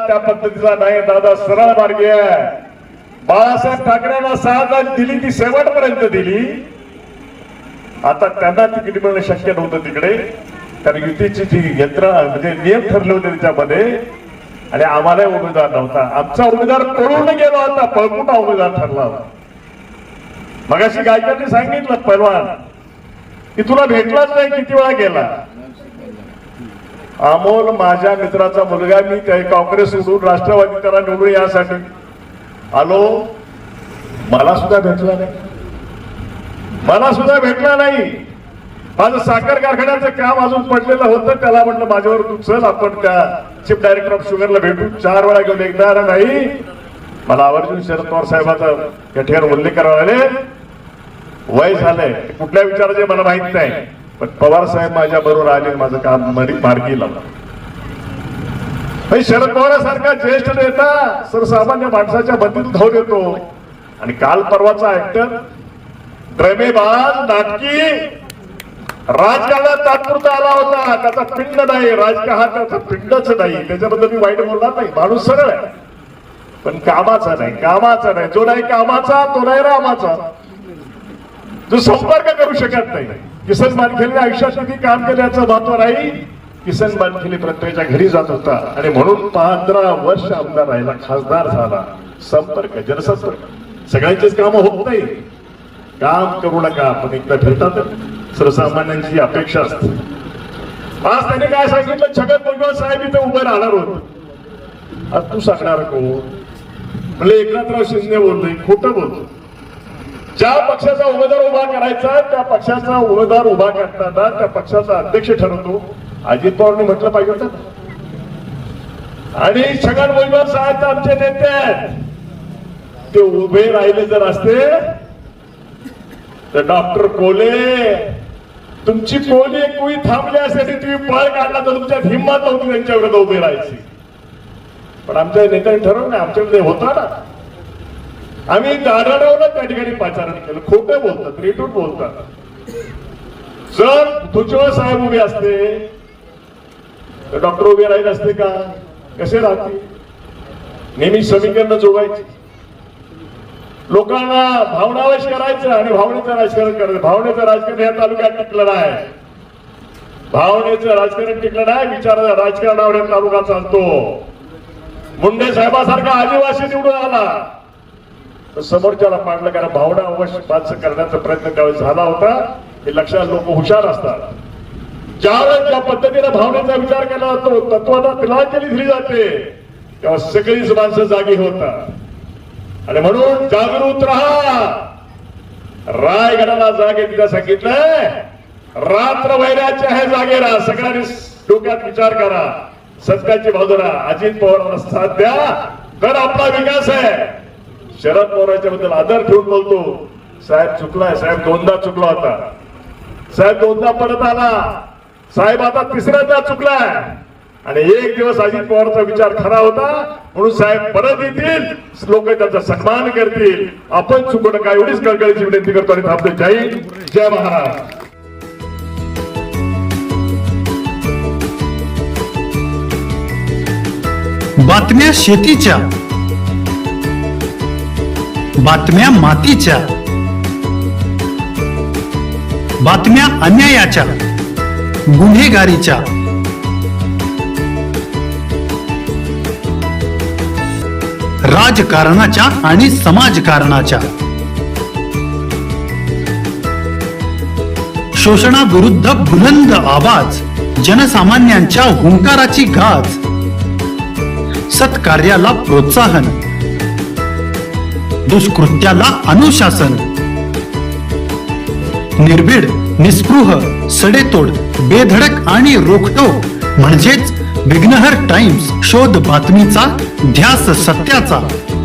त्या पद्धतीचा नाही. दादा सरळ मार्गी आहे. बाळासाहेब ठाकरेंना 6 तास दिली ती शेवटपर्यंत दिली. आता त्यांना तिकीट मिळणं शक्य नव्हतं तिकडे, कारण युतीची जी यंत्रणा म्हणजे नियम ठरले होते त्याच्यामध्ये, आणि आम्हाला उमेदवार नव्हता. आमचा उमेदवार पळून गेलो होता, पळकुटा उमेदवार ठरला होता. मगाशी गायकवाडने सांगितलं पहलवान की तुला भेटलाच नाही, किती वेळा गेला. अमोल माझ्या मित्राचा मुलगा, मी काही काँग्रेस सोडून राष्ट्रवादी त्याला निवडून यासाठी आलो, मला सुद्धा भेटला नाही. मला सुद्धा भेटला नाही. माझं साखर कारखान्याचं काम अजून पडलेलं होतं. त्याला म्हटलं माझ्यावर तू चल, आपण त्या चीफ डायरेक्टर ऑफ शुगरला भेटू. 4 वेळा घेऊन एकदा नाही. मला आवर्जून शरद पवार साहेबाचा या ठिकाणी उल्लेख करावा लागेल. वय झालंय, कुठल्या विचाराचे मला माहित नाही, पण पवार साहेब माझ्या बरोबर आले, माझं काम मार्गी लावलं. शरद पवारांसारखा ज्येष्ठ नेता सर्वसामान्य माणसाच्या मतीत धाव देतो. आणि काल परवाचा ऍक्टर, ड्रमेबाज, नाटकी, राजकारणात तात्पुरता आला होता. त्याचा पिंड नाही, राजकारण हा त्याचा पिंडच नाही. त्याच्याबद्दल मी वाईट बोलणार नाही. माणूस सरळ आहे, पण कामाचा नाही. कामाचा नाही, जो नाही कामाचा तो नाही रामाचा. जो संपर्क करू शकत नाही. किसन मानखेले आयुष्यात किती काम केल्याचं महत्व नाही. किसन मानखेले प्रत्येकाच्या घरी जात होता, आणि म्हणून 15 वर्ष आमदार राहिला, खासदार झाला. संपर्क, जनसंपर्क, सगळ्यांचेच काम होत नाही. काम करू नका, पण एकदा फिरतात. सर्वसामान्यांची अपेक्षा असते. आज त्याने काय सांगितलं, छगन भुजबळ साहेब इथे उभे राहणार होते. आज तू सांगणार कोण? म्हणजे एकनाथराव शिंदे बोलतोय, खोटं बोलतो. ज्या पक्षाचा उमेदवार उभा करायचा त्या पक्षाचा उमेदवार उभा करताना त्या पक्षाचा अध्यक्ष ठरवतो. अजित पवारने म्हटलं पाहिजे होतं. आणि छगन भुजबळ साहेब आमचे नेते आहेत, ते उभे राहिले जर असते तर डॉक्टर कोले, तुमची कोली कुई थांबली असते, तुम्ही पळ काढला तर तुमच्यात हिंमत नव्हती त्यांच्या विरोधात उभे राहायची. पण आमच्या नेत्यांनी ठरवलं, आमच्याकडे होता ना. आम्ही दाढवलं, त्या ठिकाणी पाचारण केलं. खोटं बोलतात, रेटून बोलतात. जर भुजबळ साहेब उभे असते तर डॉक्टर उभे राहिले असते का? कसे राहतील? नेहमी समीकरण जोगायची, लोकांना भावनावश करायचं आणि भावनेचं राजकारण करायचं. भावनेचं राजकारण या तालुक्यात टिकलं नाही. भावनेचं राजकारण टिकलं नाही, विचाराचं राजकारणावर या तालुका चालतो. मुंडे साहेबासारखा आदिवासी निवडून आला तर समोरच्याला पाडलं, कारण भावना अवश्य माणसं करण्याचा प्रयत्न त्यावेळेस झाला होता. हे लक्षात लोक हुशार असतात. ज्यावेळेस ज्या पद्धतीने भावनेचा विचार केला जातो, तत्वाला तिलांजली दिली जाते, तेव्हा सगळीच माणसं जागी होतात. आणि म्हणून जागृत राहा. रायगडाला जागे तिला सांगितलंय, रात्र वैराच्या हे जागे राहा. सगळ्यांनी डोक्यात विचार करा, सत्याची बाजूला अजित पवारांना साथ द्या, तर आपला विकास आहे. शरद पवारांच्या बद्दल आदर ठेवून बोलतो. साहेब चुकलाय, साहेब 2दा चुकला होता, साहेब 2दा परत आला, साहेब आता 3ऱ्यांदा चुकलाय. आणि एक दिवस अजित पवारचा विचार खरा होता, म्हणून साहेब परत येतील, लोक त्यांचा सन्मान करतील. आपण चुकू नका, एवढीच कळकळीची विनंती करतो आणि थांबतो. जय हिंद, जय महाराष्ट्र. बातम्या शेतीच्या, बातम्या मातीच्या, बातम्या अन्यायाच्या, गुन्हेगारीच्या, राजकारणाच्या आणि समाजकारणाच्या, शोषणाविरुद्ध बुलंद आवाज, जनसामान्यांच्या हुंकाराची गाज, सत्कार्याला प्रोत्साहन, दुष्कृत्याला अनुशासन, निर्भीड, निस्पृह, सडेतोड, बेधडक आणि रोखटोक म्हणजेच विघ्नहर टाइम्स. शोध बातमीचा, ध्यास सत्याचा.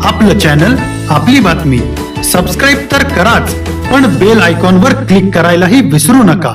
आपलं चॅनल, आपली बातमी. सबस्क्राईब तर कराच, पण बेल आयकॉनवर क्लिक करायलाही विसरू नका.